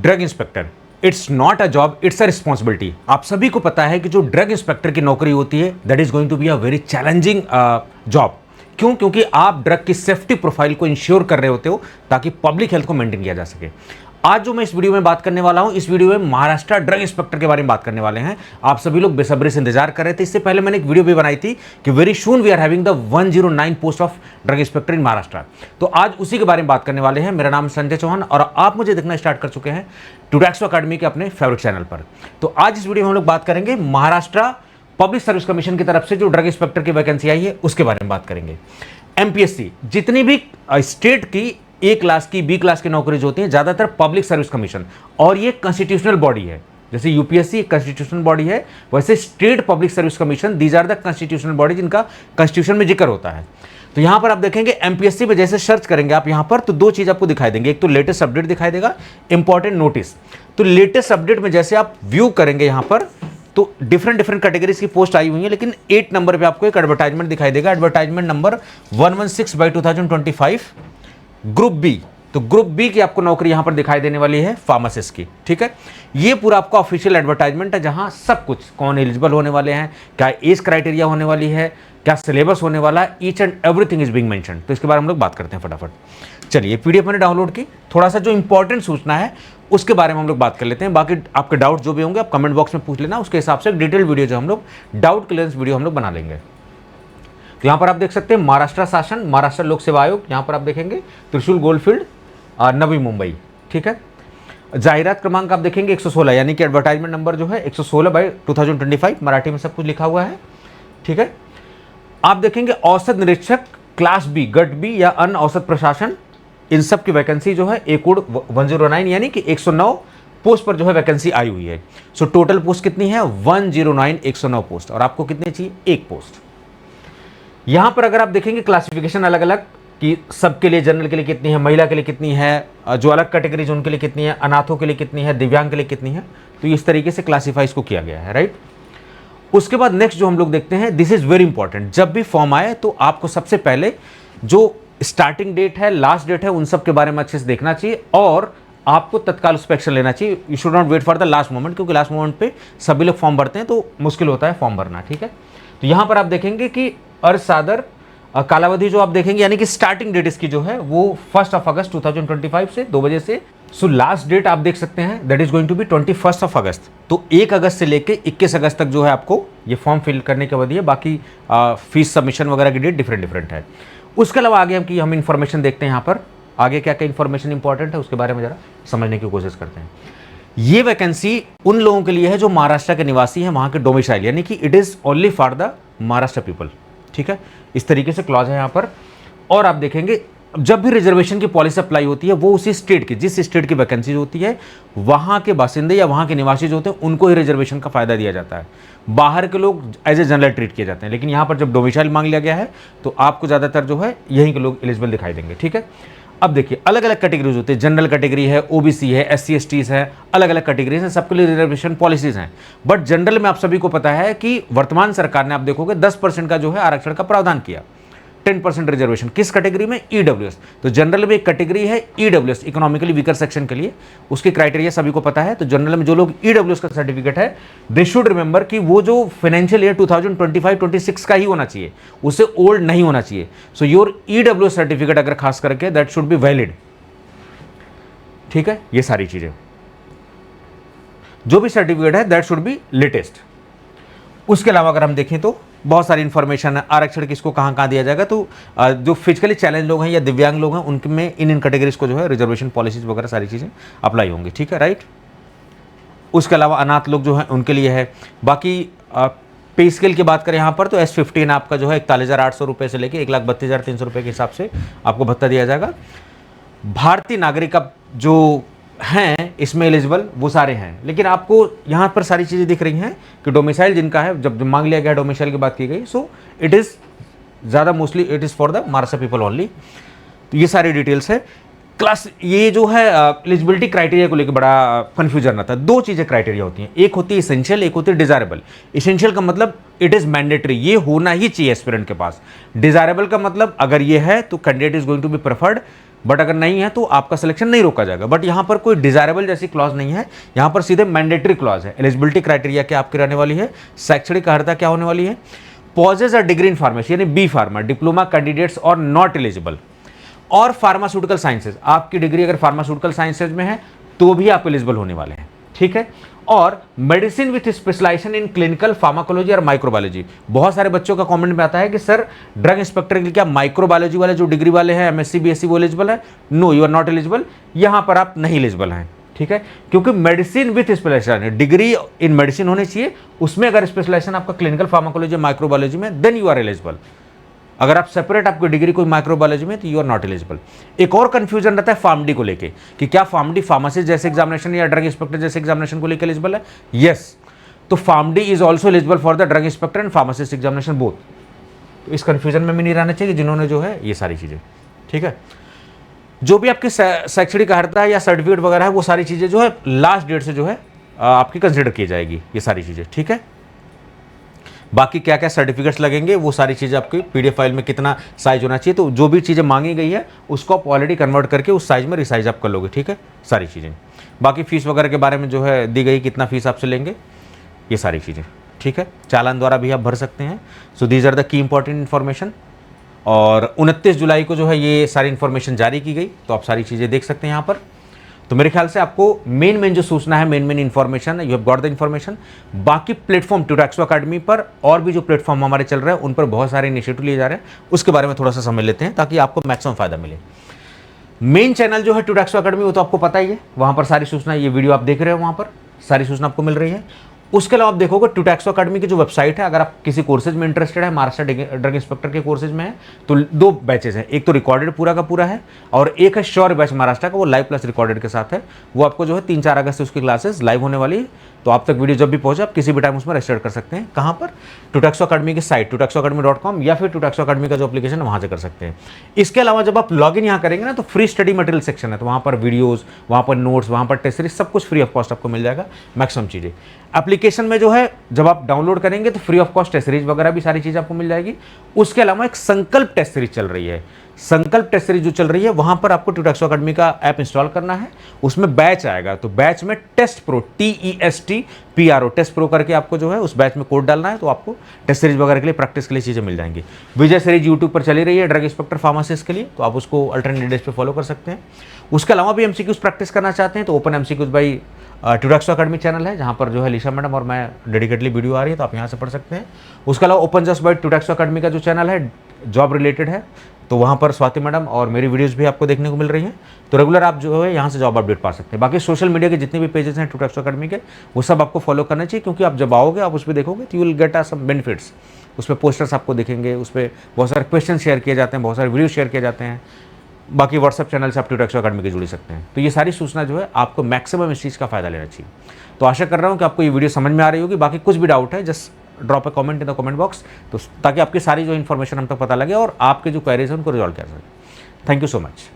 Drug inspector, it's not a job, it's a responsibility. आप सभी को पता है कि जो ड्रग इंस्पेक्टर की नौकरी होती है that is going to be a very challenging job. क्यों? क्योंकि आप ड्रग की सेफ्टी प्रोफाइल को इंश्योर कर रहे होते हो ताकि पब्लिक हेल्थ को मेंटेन किया जा सके। आज जो मैं इस वीडियो में बात करने वाला हूं, इस वीडियो में महाराष्ट्र ड्रग इंस्पेक्टर के बारे में बात करने वाले हैं। आप सभी लोग बेसब्री से इंतजार कर रहे थे। इससे पहले मैंने एक वीडियो भी बनाई थी कि very soon we are having the 109 post of drug inspector in Maharashtra. तो आज उसी के बारे में बात करने वाले हैं। मेरा नाम संजय चौहान और आप मुझे देखना स्टार्ट कर चुके हैं टुडैक्सो अकेडमी के अपने फेवरेट चैनल पर। तो आज इस वीडियो में हम लोग बात करेंगे महाराष्ट्र पब्लिक सर्विस कमीशन की तरफ से जो ड्रग इंस्पेक्टर की वैकेंसी आई है उसके बारे में बात करेंगे। एमपीएससी जितनी भी स्टेट की ए क्लास की, बी क्लास की नौकरीज होती हैं, ज्यादातर पब्लिक सर्विस कमीशन, और ये कॉन्स्टिट्यूशनल बॉडी है। जैसे यूपीएससी एक कॉन्स्टिट्यूशनल बॉडी है, वैसे state public service commission these are the constitutional body जिनका कॉन्स्टिट्यूशन में जिक्र होता है। तो यहां पर आप देखेंगे एमपीएससी में जैसे सर्च करेंगे आप यहां पर, तो दो चीज आपको दिखाई देंगे। एक तो लेटेस्ट अपडेट दिखाई देगा, इंपॉर्टेंट नोटिस। तो लेटेस्ट अपडेट में जैसे आप व्यू करेंगे यहां पर, तो डिफरेंट कैटेगरीज की पोस्ट आई हुई है, लेकिन 8 नंबर पे आपको एक एडवर्टाइजमेंट दिखाई देगा, एडवर्टाइजमेंट नंबर 116/2025 ग्रुप बी। तो ग्रुप बी की आपको नौकरी यहां पर दिखाई देने वाली है फार्मासिस्ट की। ठीक है, ये पूरा आपका ऑफिशियल एडवर्टाइजमेंट है जहां सब कुछ, कौन एलिजिबल होने वाले हैं, क्या एज क्राइटेरिया होने वाली है, क्या सिलेबस होने वाला है, each and everything is being mentioned. तो इसके बारे में हम लोग बात करते हैं फटाफट। चलिए, पीडीएफ मैंने डाउनलोड की, थोड़ा सा जो इंपॉर्टेंट सूचना है उसके बारे में हम लोग बात कर लेते हैं। बाकी आपके डाउट जो भी होंगे आप कमेंट बॉक्स में पूछ लेना, उसके हिसाब से डिटेल वीडियो जो हम लोग डाउट क्लियरेंस वीडियो हम लोग बना लेंगे। तो यहाँ पर आप देख सकते हैं महाराष्ट्र शासन, महाराष्ट्र लोक सेवा आयोग, यहाँ पर आप देखेंगे त्रिशूल गोल्डफील्ड, नवी मुंबई। ठीक है, जाहिरात क्रमांक आप देखेंगे 116, यानी कि एडवर्टाइजमेंट नंबर जो है 116/2025, मराठी में सब कुछ लिखा हुआ है। ठीक है, आप देखेंगे औसत निरीक्षक क्लास बी, गट बी या अन्य औसत प्रशासन, इन सब की वैकेंसी जो है ए कोड 109 यानी कि 109 पोस्ट पर जो है वैकेंसी आई हुई है। सो टोटल पोस्ट कितनी है? 109, 109 पोस्ट। और आपको कितनी चाहिए? एक पोस्ट। यहां पर अगर आप देखेंगे क्लासिफिकेशन अलग अलग कि सबके लिए, जनरल के लिए कितनी है, महिला के लिए कितनी है, जो अलग कैटेगरीज उनके लिए कितनी है, अनाथों के लिए कितनी है, दिव्यांग के लिए कितनी है। तो इस तरीके से क्लासीफाई इसको किया गया है, राइट। उसके बाद नेक्स्ट जो हम लोग देखते हैं, दिस इज वेरी इंपॉर्टेंट। जब भी फॉर्म आए तो आपको सबसे पहले जो स्टार्टिंग डेट है, लास्ट डेट है, उन सब के बारे में अच्छे से देखना चाहिए और आपको तत्काल उस पर एक्शन लेना चाहिए। You should not wait for the last moment, क्योंकि लास्ट मोमेंट पे सभी लोग फॉर्म भरते हैं तो मुश्किल होता है फॉर्म भरना। ठीक है, तो यहां पर आप देखेंगे कि अर्सादर कालावधि जो आप देखेंगे, यानी कि स्टार्टिंग डेट इसकी जो है वो 1 अगस्त 2025 से 2 बजे से। सो लास्ट डेट आप देख सकते हैं that is going to be 21 अगस्त। तो 1 अगस्त से लेके 21 अगस्त तक जो है आपको ये फॉर्म फिल करने की अवधि है। बाकी फीस सबमिशन वगैरह की डेट डिफरेंट है। उसके अलावा आगे हम इंफॉर्मेशन देखते हैं। यहाँ पर आगे क्या क्या इंफॉर्मेशन इंपॉर्टेंट है उसके बारे में जरा समझने की कोशिश करते हैं। ये वैकेंसी उन लोगों के लिए है जो महाराष्ट्र के निवासी हैं, वहां के डोमिसाइल, यानी कि it is only for the Maharashtra people. ठीक है, इस तरीके से क्लॉज है यहाँ पर। और आप देखेंगे जब भी रिजर्वेशन की पॉलिसी अप्लाई होती है वो उसी स्टेट की, जिस स्टेट की वैकेंसी होती है वहां के बासिंदे या वहां के निवासी जो होते हैं उनको ही रिजर्वेशन का फायदा दिया जाता है। बाहर के लोग एज ए जनरल ट्रीट किए जाते हैं, लेकिन यहाँ पर जब डोमिसाइल मांग लिया गया है तो आपको ज़्यादातर जो है यहीं के लोग एलिजिबल दिखाई देंगे। ठीक है, अब देखिए अलग अलग कैटेगरीज होती है, जनरल कैटेगरी है, ओबीसी है, SC STs है, अलग अलग कैटेगरीज हैं, सबके लिए रिजर्वेशन पॉलिसीज हैं। बट जनरल में आप सभी को पता है कि वर्तमान सरकार ने, आप देखोगे 10% का जो है आरक्षण का प्रावधान किया, 10% रिजर्वेशन किस कैटेगरी में? EWS। तो जनरल में एक कैटेगरी है EWS, इकोनॉमिकली वीकर सेक्शन के लिए, उसके क्राइटेरिया सभी को पता है। तो जनरल में जो लोग EWS का सर्टिफिकेट है, दे शुड रिमेंबर कि वो जो फाइनेंशियल ईयर 2025-26 का ही होना चाहिए, उससे ओल्ड नहीं होना चाहिए। सो योर EWS सर्टिफिकेट अगर खास करके दैट शुड बी वैलिड। ठीक है, ये सारी चीजें, जो भी सर्टिफिकेट है दैट शुड बी लेटेस्ट। उसके अलावा अगर हम देखें तो बहुत सारी इंफॉर्मेशन है, आरक्षण किसको कहाँ कहाँ दिया जाएगा। तो जो फिजिकली चैलेंज लोग हैं या दिव्यांग लोग हैं उनमें इन कैटेगरीज को जो है रिजर्वेशन पॉलिसीज वगैरह सारी चीज़ें अप्लाई होंगी। ठीक है, राइट। उसके अलावा अनाथ लोग जो हैं उनके लिए है। बाकी पे स्केल की बात करें यहाँ पर तो S15 आपका जो है 41,800 रुपये से लेकर 1,32,300 रुपये के हिसाब से आपको भत्ता दिया जाएगा। भारतीय नागरिक अब जो हैं इसमें एलिजिबल वो सारे हैं, लेकिन आपको यहाँ पर सारी चीज़ें दिख रही हैं कि डोमिसाइल जिनका है, जब मांग लिया गया डोमिसाइल की बात की गई, सो इट इज़ ज़्यादा mostly it is for the Maharashtra people only. तो ये सारी डिटेल्स है। क्लास ये जो है एलिजिबिलिटी क्राइटेरिया को लेकर बड़ा कन्फ्यूजन आता है। दो चीज़ें क्राइटेरिया होती हैं, एक होती है इसेंशियल, एक होती है डिजायरेबल। इसेंशियल का मतलब इट इज़ मैंडेटरी, ये होना ही चाहिए एस्पिरेंट के पास। डिजायरेबल का मतलब अगर ये है तो candidate is going to be preferred, but अगर नहीं है तो आपका सिलेक्शन नहीं रोका जाएगा। बट यहाँ पर कोई डिजायरेबल जैसी क्लॉज नहीं है, यहाँ पर सीधे मैंडेटरी क्लॉज है। एलिजिबिलिटी क्राइटेरिया क्या आपकी रहने वाली है, शैक्षणिक अर्हता क्या होने वाली है, possess a degree in pharmacy यानी बी फार्मा, डिप्लोमा कैंडिडेट्स और नॉट एलिजिबल, और फार्मास्यूटिकल साइंसेज, आपकी डिग्री अगर फार्मास्यूटिकल साइंसेज में है तो भी आप एलिजिबल होने वाले हैं, ठीक है। और medicine with specialisation in clinical pharmacology और माइक्रोबायोलॉजी। बहुत सारे बच्चों का कमेंट में आता है कि सर ड्रग इंस्पेक्टर के लिए क्या माइक्रोबायोलॉजी वाले जो डिग्री वाले हैं एमएससी बीएससी वो एलिजिबल है? No, you are not eligible, यहां पर आप नहीं एलिजिबल हैं, ठीक है। क्योंकि medicine with specialisation, degree in medicine होनी चाहिए, उसमें अगर स्पेशलाइजेशन आपका क्लिनिकल फार्माकोलॉजी माइक्रोबायोलॉजी में, देन यू आर एलिजिबल। अगर आप सेपरेट आपकी डिग्री कोई माइक्रोबायोलॉजी में, तो यू आर नॉट एलिजिबल। एक और कंफ्यूजन रहता है फार्मडी को लेके कि क्या फार्मडी फार्मासिस्ट जैसे एग्जामिनेशन या ड्रग इंस्पेक्टर जैसे एग्जामिनेशन को लेकर एलिजिबल है? यस, तो PharmD is also eligible for the drug inspector and pharmacist examination both. तो इस कंफ्यूजन में भी नहीं रहना चाहिए जिन्होंने जो है ये सारी चीजें, ठीक है। जो भी आपकी शैक्षणिक अर्हता है या सर्टिफिकेट वगैरह है, वो सारी चीजें जो है लास्ट डेट से जो है आपकी कंसिडर की जाएगी, ये सारी चीजें, ठीक है। बाकी क्या क्या सर्टिफिकेट्स लगेंगे वो सारी चीज़ें आपकी पीडीएफ फाइल में कितना साइज होना चाहिए, तो जो भी चीज़ें मांगी गई है उसको आप ऑलरेडी कन्वर्ट करके उस साइज में रिसाइज आप कर लोगे, ठीक है, सारी चीज़ें। बाकी फीस वगैरह के बारे में जो है दी गई, कितना फीस आपसे लेंगे, ये सारी चीज़ें, ठीक है। चालान द्वारा भी आप भर सकते हैं। So these are the key important information. और 29 जुलाई को जो है ये सारी इन्फॉर्मेशन जारी की गई, तो आप सारी चीज़ें देख सकते हैं यहाँ पर। तो मेरे ख्याल से आपको मेन जो सूचना है, मेन इन्फॉर्मेशन है, you have got the information. बाकी प्लेटफॉर्म ट्यूटैक्सो अकेडमी पर और भी जो प्लेटफॉर्म हमारे चल रहे हैं उन पर बहुत सारे इनिशिएटिव लिए जा रहे हैं, उसके बारे में थोड़ा सा समझ लेते हैं ताकि आपको मैक्सिमम फायदा मिले। मेन चैनल जो है ट्यूटैक्सो अकेडमी, वो तो आपको पता ही है, वहां पर सारी सूचना, ये वीडियो आप देख रहे हो, वहां पर सारी सूचना आपको मिल रही है। उसके अलावा आप देखोगे ट्यूटैक्सो अकेडमी की जो वेबसाइट है, अगर आप किसी कोर्सेज में इंटरेस्टेड है, महाराष्ट्र ड्रग इंस्पेक्टर के कोर्सेज में है, तो 2 बैचेज हैं, एक तो रिकॉर्डेड पूरा का पूरा है और एक है श्योर बैच महाराष्ट्र का, वो लाइव प्लस रिकॉर्डेड के साथ है। वो आपको जो है 3-4 अगस्त से उसकी क्लासेस लाइव होने वाली है, तो आप तक वीडियो जब भी पहुंचे आप किसी भी टाइम उसमें रजिस्टर कर सकते हैं। कहाँ पर? ट्यूटैक्सो अकेडमी की साइट tutexoacademy.com या फिर ट्यूटैक्सो अकेडमी का जो एप्लीकेशन है वहाँ से कर सकते हैं। इसके अलावा जब आप लॉगिन यहाँ करेंगे ना, तो फ्री स्टडी मटेरियल सेक्शन है, तो वहाँ पर वीडियोज़, वहाँ पर नोट्स, वहाँ पर टेस्ट सीरीज, सब कुछ फ्री ऑफ कॉस्ट आपको मिल जाएगा, मैक्सिमम चीज़ें। एप्लीकेशन में जो है जब आप डाउनलोड करेंगे तो free of cost test series वगैरह भी सारी चीज़ आपको मिल जाएगी। उसके अलावा एक संकल्प टेस्ट सीरीज चल रही है, संकल्प टेस्ट सीरीज जो चल रही है, वहां पर आपको ट्यूटैक्सो अकेडमी का ऐप इंस्टॉल करना है, उसमें बैच आएगा, तो बैच में test pro, TESTPRO, test pro करके आपको जो है उस बैच में कोड डालना है, तो आपको टेस्ट सीरीज वगैरह के लिए, प्रैक्टिस के लिए चीज़ें मिल जाएंगी। विजय सीरीज यूट्यूब पर चली रही है ड्रग इंस्पेक्टर फार्मासिस्ट के लिए, तो आप उसको अल्टरनेट डेज पे फॉलो कर सकते हैं। उसके अलावा भी MCQs प्रैक्टिस करना चाहते हैं तो ओपन MCQs बाई ट्यूटैक्सो अकेडमी चैनल है, जहाँ पर जो है लिशा मैडम और मैं डेडिकेटली वीडियो आ रही है, तो आप यहाँ से पढ़ सकते हैं। उसके अलावा ओपन जस्ट बाई ट्यूटैक्सो अकेडमी का जो चैनल है जॉब रिलेटेड है, तो वहाँ पर स्वाति मैडम और मेरी वीडियोस भी आपको देखने को मिल रही हैं, तो रेगुलर आप जो है यहाँ से जॉब अपडेट पा सकते हैं। बाकी सोशल मीडिया के जितने भी पेजेस हैं ट्यूटैक्सो अकेडमी के, वो सब आपको फॉलो करना चाहिए, क्योंकि आप जब आओगे आप उस पर देखोगे तो you will get some benefits. उस पर पोस्टर्स आपको दिखेंगे, उस पर बहुत सारे क्वेश्चन शेयर किए जाते हैं, बहुत सारे वीडियो शेयर किए जाते हैं। बाकी व्हाट्सएप चैनल से आप ट्यूटैक्सो अकेडमी के जुड़ सकते हैं। तो ये सारी सूचना जो है आपको मैक्सिमम इस चीज़ का फायदा लेना चाहिए। तो आशा कर रहा हूँ कि आपको ये वीडियो समझ में आ रही होगी। बाकी कुछ भी डाउट है just drop A comment in the comment box, तो ताकि आपकी सारी जो इन्फॉर्मेशन हम तक पता लगे और आपके जो क्वेरीज हैं उनको रिजॉल्व किया जाए। Thank you so much.